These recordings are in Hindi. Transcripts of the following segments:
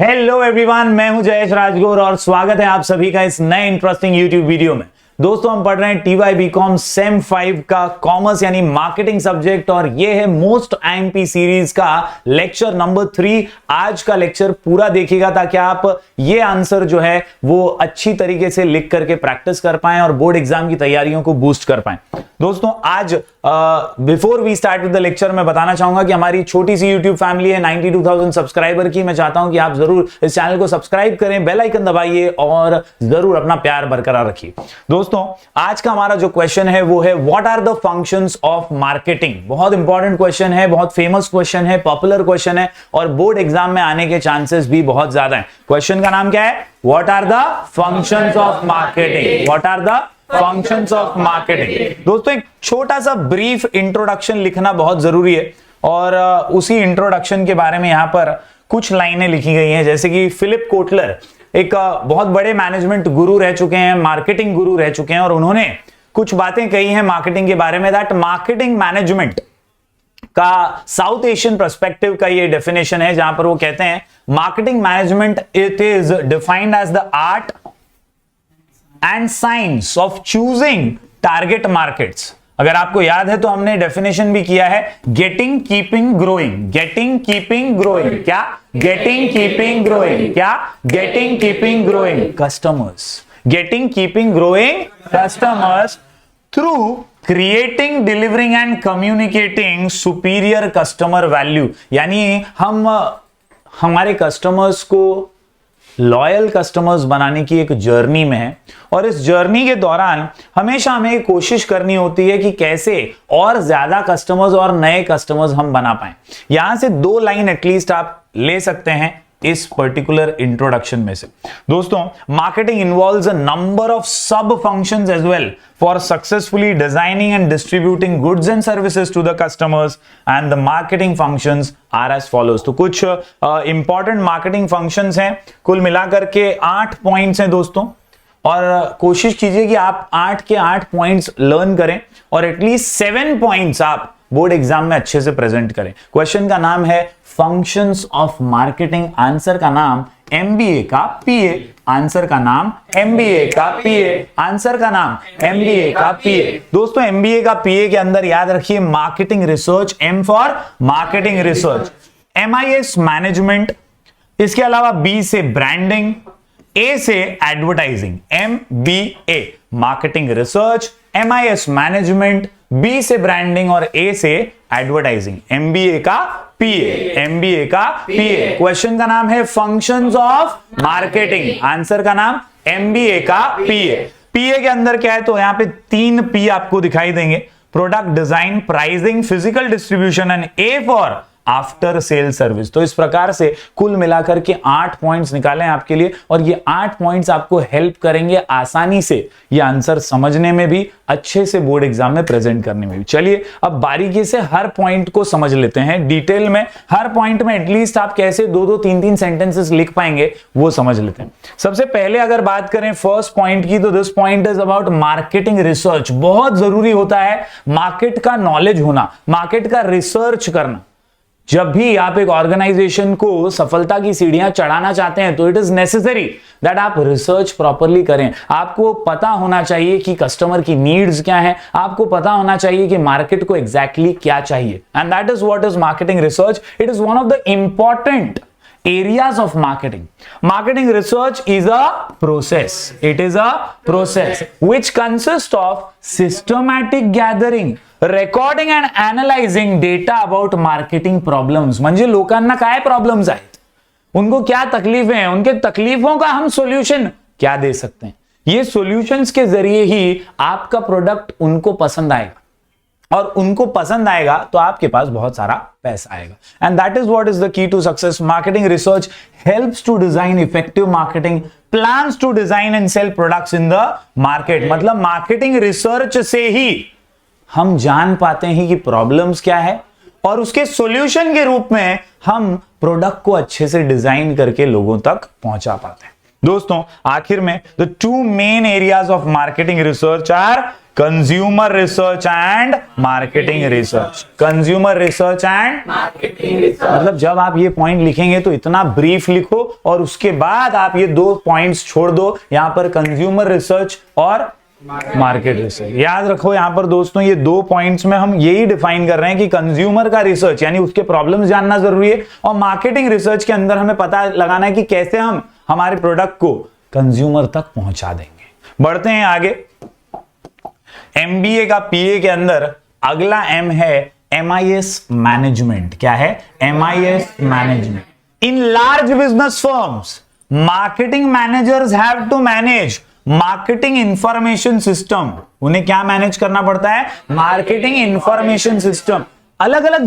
हेलो एवरीवन, मैं हूं जयेश राजगौर और स्वागत है आप सभी का इस नए इंटरेस्टिंग यूट्यूब वीडियो में। दोस्तों, हम पढ़ रहे हैं TY BCom सेम 5 का कॉमर्स यानी मार्केटिंग सब्जेक्ट और ये है मोस्ट IMP सीरीज का लेक्चर नंबर 3। आज का लेक्चर पूरा देखिएगा ताकि आप ये आंसर जो है वो अच्छी तरीके से लिख करके प्रैक्टिस कर पाएं और बोर्ड एग्जाम की तैयारियों को बूस्ट कर पाएं। दोस्तों, आज before we start with the lecture मैं बताना चाहूंगा कि हमारी छोटी सी यूट्यूब फैमिली है 92,000 सब्सक्राइबर की। मैं चाहता हूं कि आप जरूर इस चैनल को सब्सक्राइब करें, बेल आइकन दबाइए और जरूर अपना प्यार बरकरार रखिए। दोस्तों, आज का हमारा जो क्वेश्चन है वो है what are the functions of marketing. बहुत इंपॉर्टेंट क्वेश्चन है, बहुत फेमस क्वेश्चन है, पॉपुलर क्वेश्चन है और बोर्ड एग्जाम में आने के चांसेस भी बहुत ज्यादा है। क्वेश्चन का नाम क्या है? What are the functions of marketing. What are the functions of marketing. दोस्तों, एक छोटा सा ब्रीफ इंट्रोडक्शन लिखना बहुत जरूरी है और उसी इंट्रोडक्शन के बारे में यहां पर कुछ लाइनें लिखी गई हैं, जैसे कि फिलिप कोटलर एक बहुत बड़े मैनेजमेंट गुरु रह चुके हैं, मार्केटिंग गुरु रह चुके हैं और उन्होंने कुछ बातें कही हैं मार्केटिंग के बारे में। दैट मार्केटिंग मैनेजमेंट का साउथ एशियन पर्सपेक्टिव का ये डेफिनेशन है, जहां पर वो कहते हैं marketing management it is defined as the art and science of choosing target markets. अगर आपको याद है तो हमने डेफिनेशन भी किया है getting, keeping, growing. Getting, keeping, growing. क्या? Getting, keeping, growing. क्या? Getting, keeping, growing customers. Getting, keeping, growing customers through creating, delivering and communicating superior customer value. यानी हम हमारे कस्टमर्स को लॉयल कस्टमर्स बनाने की एक जर्नी में है और इस जर्नी के दौरान हमेशा हमें कोशिश करनी होती है कि कैसे और ज्यादा कस्टमर्स और नए कस्टमर्स हम बना पाएं। यहां से 2 लाइन एटलीस्ट आप ले सकते हैं इस पर्टिकुलर इंट्रोडक्शन में से। दोस्तों, marketing involves a number of sub functions as well for successfully designing and distributing goods and services to the customers and the marketing functions are as follows. तो कुछ इंपॉर्टेंट मार्केटिंग फंक्शंस हैं, कुल मिलाकर के 8 पॉइंट्स हैं दोस्तों, और कोशिश कीजिए कि आप 8 के 8 पॉइंट्स लर्न करें और एटलीस्ट 7 पॉइंट्स आप बोर्ड एग्जाम में अच्छे से प्रेजेंट करें। क्वेश्चन का नाम है फंक्शंस ऑफ मार्केटिंग, आंसर का नाम MBA का PA। आंसर का नाम MBA का PA। आंसर का नाम MBA का PA। दोस्तों, MBA का PA के अंदर याद रखिए marketing research, M for marketing research, MIS management, इसके अलावा B से ब्रांडिंग, A से advertising. MBA marketing research, MIS management, B से ब्रांडिंग और A से एडवर्टाइजिंग। MBA का PA। MBA का PA। क्वेश्चन का नाम है फंक्शंस ऑफ मार्केटिंग, आंसर का नाम MBA का PA। PA के अंदर क्या है तो यहां पे 3 P आपको दिखाई देंगे, product design, pricing, physical distribution and A for after sale service. तो इस प्रकार से कुल मिलाकर के 8 पॉइंट्स निकाले हैं आपके लिए और ये 8 पॉइंट्स आपको हेल्प करेंगे आसानी से ये आंसर समझने में भी, अच्छे से बोर्ड एग्जाम में प्रेजेंट करने में भी। चलिए अब बारीकी से हर पॉइंट को समझ लेते हैं डिटेल में। हर पॉइंट में एटलीस्ट आप कैसे 2-2, 3-3 सेंटेंसेस लिख पाएंगे वो समझ लेते हैं। सबसे पहले अगर बात करें फर्स्ट पॉइंट की तो this point is about marketing research. बहुत जरूरी होता है मार्केट का नॉलेज होना, मार्केट का रिसर्च करना। जब भी आप एक ऑर्गेनाइजेशन को सफलता की सीढ़ियां चढ़ाना चाहते हैं तो इट इज नेसेसरी दैट आप रिसर्च प्रॉपरली करें। आपको पता होना चाहिए कि कस्टमर की नीड्स क्या है, आपको पता होना चाहिए कि मार्केट को एग्जैक्टली क्या चाहिए, and that is what is marketing research. It is one of the important areas of marketing. Marketing research is a process. It is a process which consists of systematic gathering, recording and analyzing data about marketing problems. म्हणजे लोकांना काय प्रॉब्लम्स आहेत, उनको क्या तकलीफें हैं, उनके तकलीफों का हम सॉल्यूशन क्या दे सकते हैं। ये सॉल्यूशंस के जरिए ही आपका प्रोडक्ट उनको पसंद आएगा और उनको पसंद आएगा तो आपके पास बहुत सारा पैसा आएगा। And that is what is the key to success. Marketing research helps to design effective marketing plans to design and sell products in the market. मतलब मार्केटिंग रिसर्च से ही हम जान पाते हैं कि प्रॉब्लम्स क्या है और उसके सॉल्यूशन के रूप में हम प्रोडक्ट को अच्छे से डिजाइन करके लोगों तक पहुंचा पाते हैं। दोस्तों आखिर में the two main areas of marketing research are consumer research and marketing research. Consumer research and marketing research, मतलब जब आप ये पॉइंट लिखेंगे तो इतना ब्रीफ लिखो और उसके बाद आप ये दो पॉइंट्स छोड़ दो, यहां पर कंज्यूमर रिसर्च और मार्केट रिसर्च। याद रखो यहां पर दोस्तों ये दो पॉइंट्स में हम यही डिफाइन कर रहे हैं कि कंज्यूमर का रिसर्च यानी उसके प्रॉब्लम्स जानना जरूरी है, और मार्केटिंग रिसर्च के अंदर हमें पता लगाना है कि कैसे हम हमारे प्रोडक्ट को कंज्यूमर तक पहुंचा देंगे। बढ़ते हैं आगे। एमबीए का पीए के अंदर अगला एम है एमआईएस मैनेजमेंट। क्या है? MIS management. In large business firms marketing managers have to manage marketing information system. उन्हें क्या मैनेज करना पड़ता है? Marketing information system. अलग अलग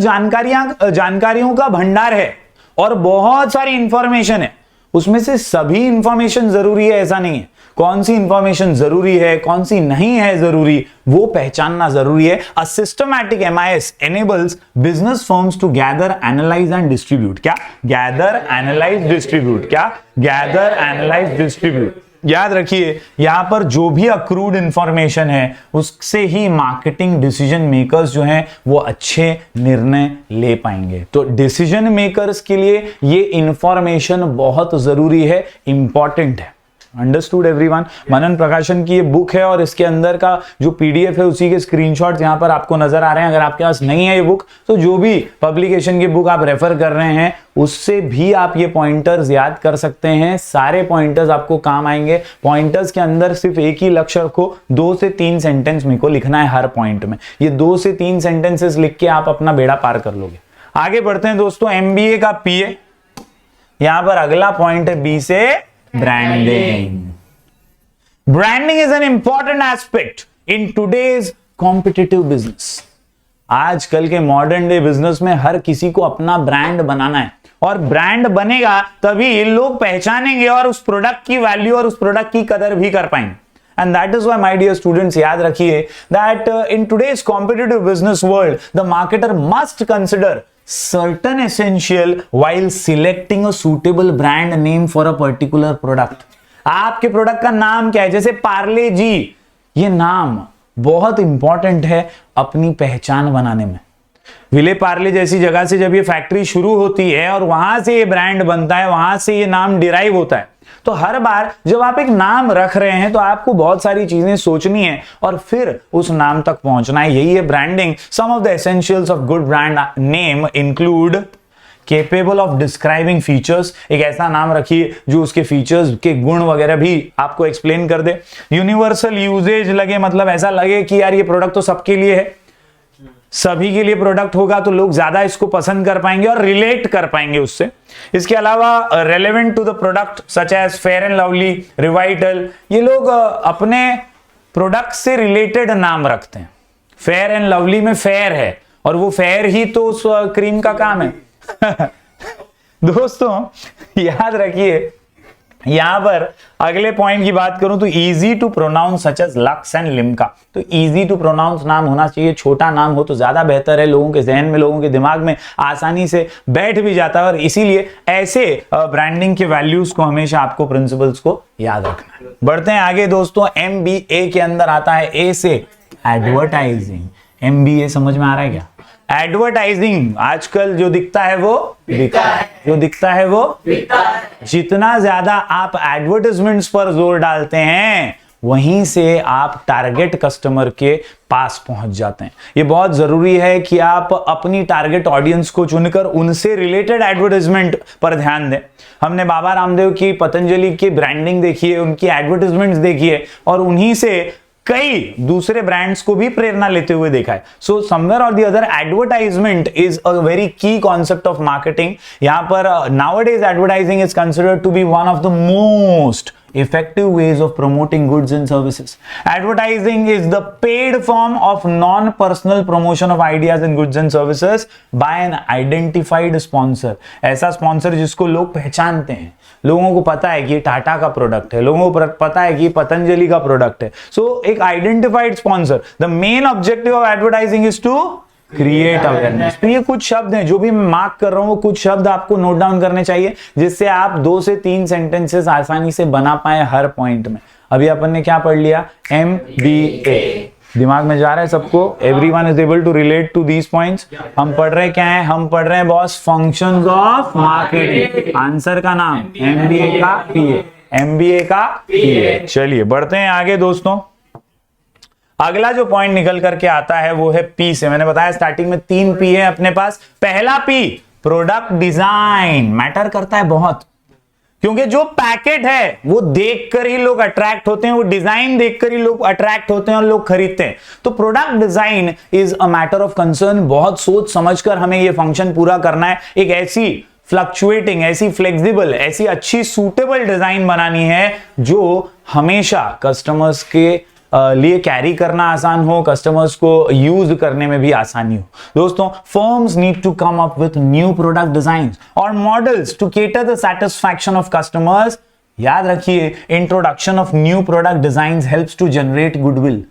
जानकारियों का भंडार है और बहुत सारी इंफॉर्मेशन है, उसमें से सभी इंफॉर्मेशन जरूरी है ऐसा नहीं है। कौन सी इंफॉर्मेशन जरूरी है, कौन सी नहीं है जरूरी, वो पहचानना जरूरी है। A systematic MIS enables business firms to gather, analyze and distribute। क्या? Gather, analyze, distribute। क्या? Gather, analyze, distribute। याद रखिए यहां पर जो भी अक्रूड इंफॉर्मेशन है उससे ही मार्केटिंग डिसीजन मेकर्स जो हैं वो अच्छे निर्णय ले पाएंगे। तो डिसीजन मेकर्स के लिए ये इंफॉर्मेशन बहुत जरूरी है, इंपॉर्टेंट है। Understood everyone? मनन प्रकाशन की ये बुक है और इसके अंदर का जो पीडीएफ है उसी के स्क्रीनशॉट्स यहां पर आपको नजर आ रहे हैं। अगर आपके पास नहीं है ये बुक तो जो भी पब्लिकेशन की बुक आप रेफर कर रहे हैं उससे भी आप ये पॉइंटर्स याद कर सकते हैं। सारे पॉइंटर्स आपको काम आएंगे। पॉइंटर्स के अंदर सिर्फ एक ही लक्ष्य रखो, 2 से 3 सेंटेंस मेरे को लिखना है हर पॉइंट में। ये 2 से 3 सेंटेंसेस लिख के आप अपना बेड़ा पार कर लोगे। आगे बढ़ते हैं दोस्तों। एमबीए का पीए, यहां पर अगला पॉइंट है बी से branding. Branding is an important aspect in today's competitive business. आजकल के मॉडर्न डे बिजनेस में हर किसी को अपना ब्रांड बनाना है, और ब्रांड बनेगा तभी लोग पहचानेंगे और उस प्रोडक्ट की वैल्यू और उस प्रोडक्ट की कदर भी कर पाएंगे। And that is why, my dear students, याद रखिए that in today's competitive business world, the marketer must consider certain essential while selecting a suitable brand name for a particular product। आपके प्रोडक्ट का नाम क्या है? जैसे पार्ले जी, ये नाम बहुत इंपॉर्टेंट है अपनी पहचान बनाने में। विले पार्ले जैसी जगह से जब ये फैक्ट्री शुरू होती है और वहां से ये ब्रांड बनता है, वहां से ये नाम डिराइव होता है। तो हर बार जब आप एक नाम रख रहे हैं तो आपको बहुत सारी चीजें सोचनी है और फिर उस नाम तक पहुंचना है। यही है branding. Some of the essentials of good brand name include capable of describing features. एक ऐसा नाम रखिए जो उसके फीचर्स के गुण वगैरह भी आपको एक्सप्लेन कर दे। यूनिवर्सल यूजेज लगे, मतलब ऐसा लगे कि यार ये प्रोडक्ट तो सबके लिए है, सभी के लिए प्रोडक्ट होगा तो लोग ज्यादा इसको पसंद कर पाएंगे और रिलेट कर पाएंगे उससे। इसके अलावा relevant to the product such as Fair and Lovely, Revital, ये लोग अपने प्रोडक्ट से रिलेटेड नाम रखते हैं। फेयर एंड लवली में फेयर है और वो फेयर ही तो उस क्रीम का काम है। दोस्तों याद रखिए यहां पर अगले पॉइंट की बात करूं तो easy to pronounce such as Lux and Limca. तो इजी टू प्रोनाउंस नाम होना चाहिए, छोटा नाम हो तो ज्यादा बेहतर है, लोगों के जहन में, लोगों के दिमाग में आसानी से बैठ भी जाता है। और इसीलिए ऐसे ब्रांडिंग के वैल्यूज को हमेशा आपको, प्रिंसिपल्स को याद रखना है। बढ़ते हैं आगे दोस्तों। एमबीए के अंदर आता है ए से एडवर्टाइजिंग। एमबीए समझ में आ रहा है क्या? एडवर्टाइजिंग आजकल जो दिखता है वो बिकता है, जो दिखता है वो बिकता है। जितना ज्यादा आप एडवर्टाइजमेंट्स पर जोर डालते हैं वहीं से आप टारगेट कस्टमर के पास पहुंच जाते हैं। ये बहुत जरूरी है कि आप अपनी टारगेट ऑडियंस को चुनकर उनसे रिलेटेड एडवर्टाइजमेंट पर ध्यान दें। हमने बाबा रामदेव की, पतंजलि की ब्रांडिंग देखी है, उनकी एडवर्टाइजमेंट्स देखी है और उन्हीं से कई दूसरे ब्रांड्स को भी प्रेरणा लेते हुए देखा है। So somewhere or the other advertisement is a very key concept of marketing. यहां पर nowadays advertising is considered to be one of the most effective ways of promoting goods and services. Advertising is the paid form of non-personal promotion of ideas and goods and services by an identified sponsor. ऐसा स्पॉन्सर जिसको लोग पहचानते हैं, लोगों को पता है कि ये टाटा का प्रोडक्ट है, लोगों को पता है कि ये पतंजलि का प्रोडक्ट है। सो एक identified sponsor. The main objective of advertising is to create awareness. तो ये कुछ शब्द हैं जो भी मैं मार्क कर रहा हूं, वो कुछ शब्द आपको नोट डाउन करने चाहिए जिससे आप 2 से 3 सेंटेंसेस आसानी से बना पाए हर पॉइंट में। अभी अपन ने क्या पढ़ लिया? MBA। दिमाग में जा रहा है सबको? Everyone is able to relate to these points. हम पढ़ रहे क्या है? हम पढ़ रहे हैं boss functions of marketing. Answer का नाम MBA का PA, MBA का PA। चलिए बढ़ते हैं आगे दोस्तों। अगला जो पॉइंट निकल करके आता है वो है P से। मैंने बताया स्टार्टिंग में 3 P है अपने पास। पहला P प्रोडक्ट डिजाइन मैटर करता है बहुत, क्योंकि जो पैकेट है वो देखकर ही लोग अट्रैक्ट होते हैं, वो डिजाइन देखकर ही लोग अट्रैक्ट होते हैं और लोग खरीदते हैं। तो product design is a matter of concern. बहुत सोच समझकर हमें ये फंक्शन पूरा करना है। एक ऐसी फ्लक्चुएटिंग, ऐसी फ्लेक्सिबल, ऐसी अच्छी सूटेबल डिजाइन बनानी है जो हमेशा कस्टमर्स के लिए कैरी करना आसान हो, कस्टमर्स को यूज करने में भी आसानी हो। दोस्तों, firms need to come up with new product designs और models to cater the satisfaction of customers. याद रखिए, introduction of new product designs helps to generate goodwill.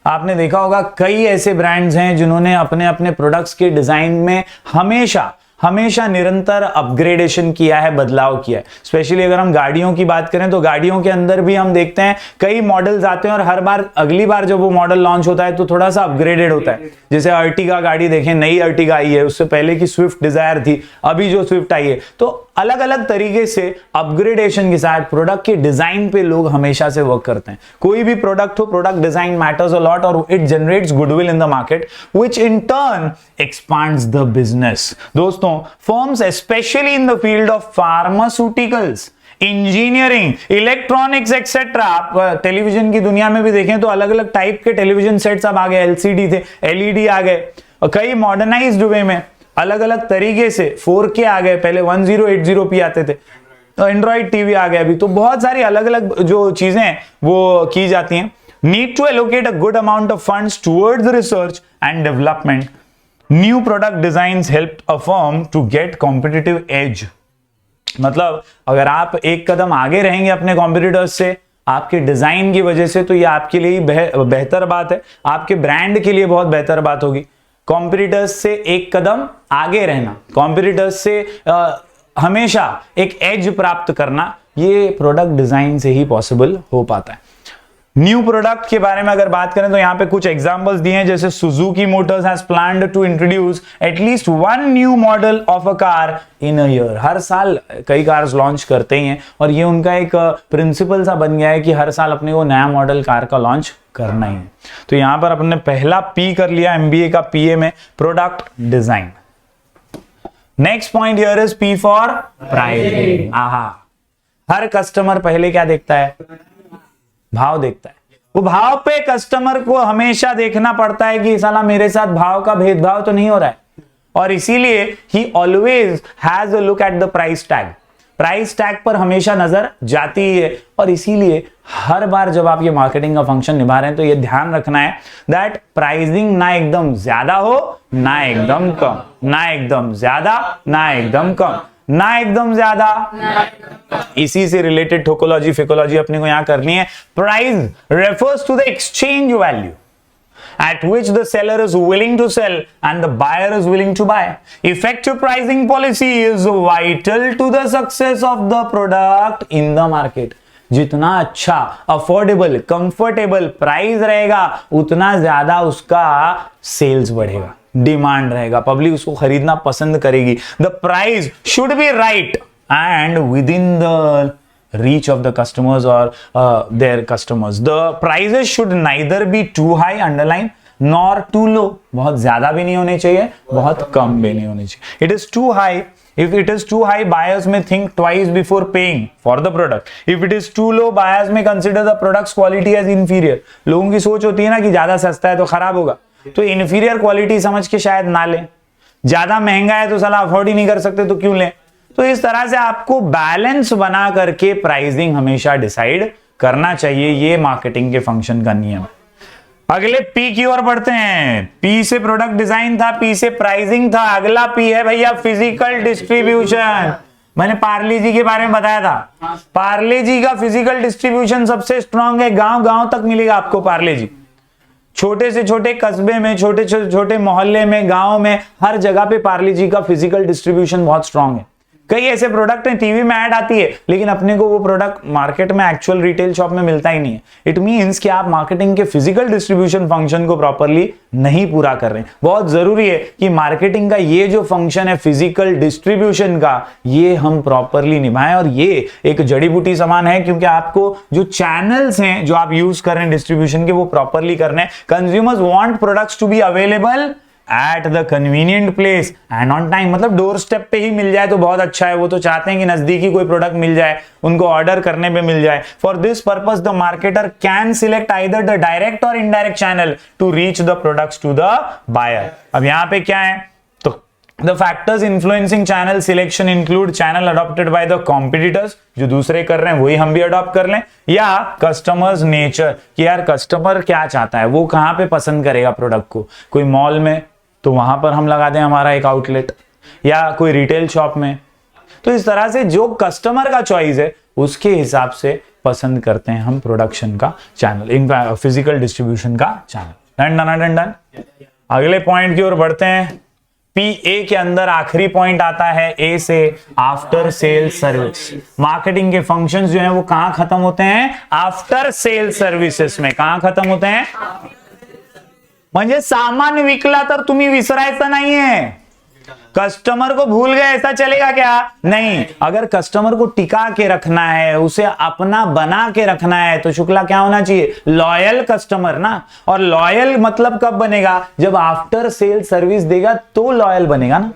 आपने देखा होगा कई ऐसे ब्रांड्स हैं जिन्होंने अपने अपने प्रोडक्ट्स के डिजाइन में हमेशा निरंतर अपग्रेडेशन किया है, बदलाव किया है। स्पेशली अगर हम गाड़ियों की बात करें तो गाड़ियों के अंदर भी हम देखते हैं कई मॉडल्स आते हैं और हर बार अगली बार जब वो मॉडल लॉन्च होता है तो थोड़ा सा अपग्रेडेड होता है। जैसे अर्टिगा गाड़ी देखें, नई अर्टिगा आई है, उससे पहले की स्विफ्ट डिजायर थी, अभी जो स्विफ्ट आई है। तो अलग अलग तरीके से अपग्रेडेशन के साथ प्रोडक्ट के डिजाइन पे लोग हमेशा से वर्क करते हैं। कोई भी प्रोडक्ट हो, product design matters a lot और it generates goodwill in the market which in turn expands the business. दोस्तों, firms specially in the field of pharmaceuticals, engineering, electronics etcetera. आप टेलीविजन की दुनिया में भी देखें तो अलग अलग टाइप के टेलीविजन सेट्स अब आ गए, LCD थे, LED आ गए और कई मॉडर्नाइज्ड वे में अलग अलग तरीके से 4K आ गए, पहले 1080p आते थे, तो एंड्रॉइड टीवी आ गया अभी। तो बहुत सारी अलग अलग जो चीजें हैं वो की जाती हैं। Need to allocate a good amount of funds towards research and development. New product designs help a firm to get competitive edge. मतलब अगर आप एक कदम आगे रहेंगे अपने कॉम्पिटिटर्स से आपके डिजाइन की वजह से, तो ये आपके लिए बेहतर बात है, आपके ब्रांड के लिए बहुत बेहतर बात होगी। कॉम्पिटिटर्स से एक कदम आगे रहना, कॉम्पिटिटर्स से हमेशा एक एज प्राप्त करना, ये प्रोडक्ट डिजाइन से ही पॉसिबल हो पाता है। न्यू प्रोडक्ट के बारे में अगर बात करें तो यहां पे कुछ एग्जांपल्स दिए हैं, जैसे Suzuki Motors has planned to introduce at least 1 new model of a car in a year. हर साल कई कार्स लॉन्च करते ही हैं और ये उनका एक प्रिंसिपल सा बन गया है कि हर साल अपने को नया मॉडल कार का लॉन्च करना ही है। तो यहां पर अपने पहला P कर लिया MBA का PA में, product design. Next point here is P for pricing. Her customer पहले क्या देखता है? भाव देखता है। वो भाव पे कस्टमर को हमेशा देखना पड़ता है कि साला मेरे साथ भाव का भेदभाव तो नहीं हो रहा है, और इसीलिए ही always has a look at the price tag. Price tag पर हमेशा नजर जाती है और इसीलिए हर बार जब आप ये मार्केटिंग का फंक्शन निभा रहे हैं तो ये ध्यान रखना है दैट प्राइसिंग ना एकदम ज्यादा हो ना एकदम कम, ना एकदम ज्यादा ना एकदम कम, ना एकदम ज्यादा। इसी से रिलेटेड टोकोलॉजी फिकोलॉजी अपने को यहां करनी है। Price refers to the exchange value at which the seller is willing to sell and the buyer is willing to buy. Effective pricing policy is vital to the success of the product in the market. जितना अच्छा अफोर्डेबल कंफर्टेबल प्राइस रहेगा उतना ज्यादा उसका सेल्स बढ़ेगा, डिमांड रहेगा, पब्लिक उसको खरीदना पसंद करेगी। The price should be right and with in the reach of the customers or their customers. The prices should neither be too high, underline, nor too low. बहुत ज्यादा भी नहीं होने चाहिए, बहुत कम भी नहीं होने चाहिए. It is too high. If it is too high, buyers may think twice before paying for the product. If it is too low, buyers may consider the product's quality as inferior. लोगों की सोच होती है ना कि ज्यादा सस्ता है तो खराब होगा, तो inferior quality समझ के शायद ना लें। ज्यादा महंगा है तो साला अफोर्ड ही नहीं कर सकते तो क्यों लें। तो इस तरह से आपको बैलेंस बना करके प्राइसिंग हमेशा डिसाइड करना चाहिए, ये मार्केटिंग के फंक्शन का नियम। अगले P की ओर बढ़ते हैं। P से प्रोडक्ट डिजाइन था, P से प्राइसिंग था, अगला P है भैया फिजिकल डिस्ट्रीब्यूशन। मैंने पार्ले जी के बारे में बताया था, पार्ले जी का फिजिकल डिस्ट्रीब्यूशन सबसे स्ट्रांग है, गांव गांव तक मिलेगा आपको पार्ले जी। छोटे से छोटे कस्बे में, छोटे से छोटे मोहल्ले में, गांव में, हर जगह पे पार्ले जी का फिजिकल डिस्ट्रीब्यूशन बहुत स्ट्रांग है। कई ऐसे प्रोडक्ट हैं, टीवी में ऐड आती है लेकिन अपने को वो प्रोडक्ट मार्केट में एक्चुअल रिटेल शॉप में मिलता ही नहीं है। इट मींस कि आप मार्केटिंग के फिजिकल डिस्ट्रीब्यूशन फंक्शन को प्रॉपरली नहीं पूरा कर रहे हैं। बहुत जरूरी है कि मार्केटिंग का ये जो फंक्शन है फिजिकल डिस्ट्रीब्यूशन का, ये हम प्रॉपरली निभाएं। और ये एक जड़ी बूटी समान है, क्योंकि आपको जो चैनल्स हैं जो आप यूज कर रहे हैं डिस्ट्रीब्यूशन के, वो प्रॉपरली करने हैं। Consumers want products to be available at the convenient place and on time. मतलब डोर स्टेप पे ही मिल जाए तो बहुत अच्छा है। वो तो चाहते हैं कि नजदीकी कोई प्रोडक्ट मिल जाए, उनको ऑर्डर करने पे मिल जाए। For this purpose the marketer can select either the direct or indirect channel to reach the products to the buyer. अब यहां पे क्या है, तो the factors influencing channel selection include channel adopted by the competitors, जो दूसरे कर रहे हैं वही हम भी अडॉप्ट कर लें, या कस्टमर्स नेचर, कि यार कस्टमर क्या चाहता है, वो कहां पे पसंद करेगा प्रोडक्ट को। कोई मॉल में तो वहां पर हम लगा दें हमारा एक आउटलेट, या कोई रिटेल शॉप में। तो इस तरह से जो कस्टमर का चॉइस है उसके हिसाब से पसंद करते हैं हम प्रोडक्शन का चैनल, इन फिजिकल डिस्ट्रीब्यूशन का चैनल। डन। अगले पॉइंट की ओर बढ़ते हैं। पीए के अंदर आखिरी पॉइंट आता है ए से, आफ्टर सेल सर्विस। मार्केटिंग के फंक्शंस जो हैं वो कहां खत्म होते हैं, आफ्टर सेल सर्विसेस में। कहां खत्म होते हैं, म्हणजे सामान विकला तर तुम्ही विसरायचं नाहीये। कस्टमर को भूल गए ऐसा चलेगा क्या, नहीं। अगर कस्टमर को टिका के रखना है, उसे अपना बना के रखना है, तो शुक्ला क्या होना चाहिए, लॉयल कस्टमर ना। और लॉयल मतलब कब बनेगा, जब आफ्टर सेल सर्विस देगा तो लॉयल बनेगा ना।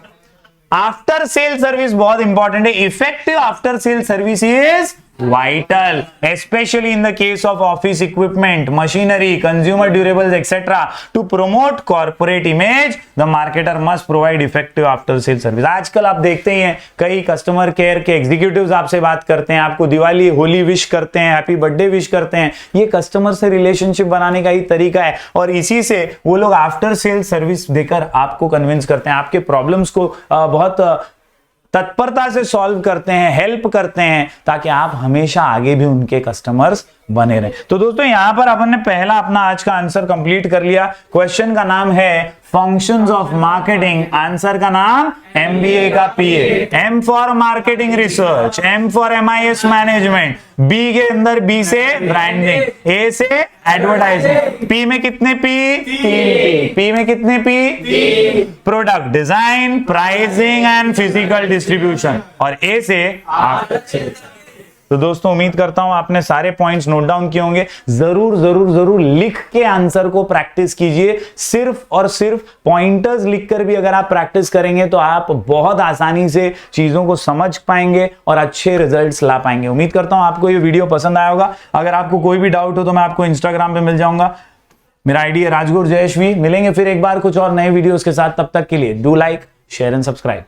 आफ्टर सेल सर्विस बहुत इंपॉर्टेंट है। Effective after sale service is vital, especially in the case of office equipment, machinery, consumer durables, etc. To promote corporate image, the marketer must provide effective after sale service. आजकल आप देखते ही हैं कई कस्टमर केयर के एग्जीक्यूटिव्स आपसे बात करते हैं, आपको दिवाली होली विश करते हैं, हैप्पी बर्थडे विश करते हैं। ये कस्टमर से रिलेशनशिप बनाने का ही तरीका है, और इसी से वो लोग आफ्टर सेल सर्विस देकर आपको कन्विंस करते हैं, आपके प्रॉब्लम्स को बहुत तत्परता से सॉल्व करते हैं, हेल्प करते हैं, ताकि आप हमेशा आगे भी उनके कस्टमर्स बने रहे। तो दोस्तों यहां पर अपन ने पहला अपना आज का आंसर कंप्लीट कर लिया। क्वेश्चन का नाम है फंक्शंस ऑफ मार्केटिंग, आंसर का नाम एमबीए का PA. M for marketing research, M for MIS management, B के अंदर बी से ब्रांडिंग, ए से एडवर्टाइजिंग, पी में कितने पी, तीन पी में कितने P, product design, pricing and physical distribution, और ए से आफ्टर सेल्स। तो दोस्तों उम्मीद करता हूं आपने सारे पॉइंट्स नोट डाउन किए होंगे। जरूर जरूर जरूर लिख के आंसर को प्रैक्टिस कीजिए। सिर्फ और सिर्फ पॉइंटर्स लिखकर भी अगर आप प्रैक्टिस करेंगे तो आप बहुत आसानी से चीजों को समझ पाएंगे और अच्छे रिजल्ट्स ला पाएंगे। उम्मीद करता हूं आपको ये वीडियो पसंद आया होगा। अगर आपको कोई भी डाउट हो तो मैं आपको इंस्टाग्राम पे मिल जाऊंगा, मेरा आईडी है राजगुरु जयश्वी। मिलेंगे फिर एक बार कुछ और नए वीडियोस के साथ, तब तक के लिए do like, share and subscribe.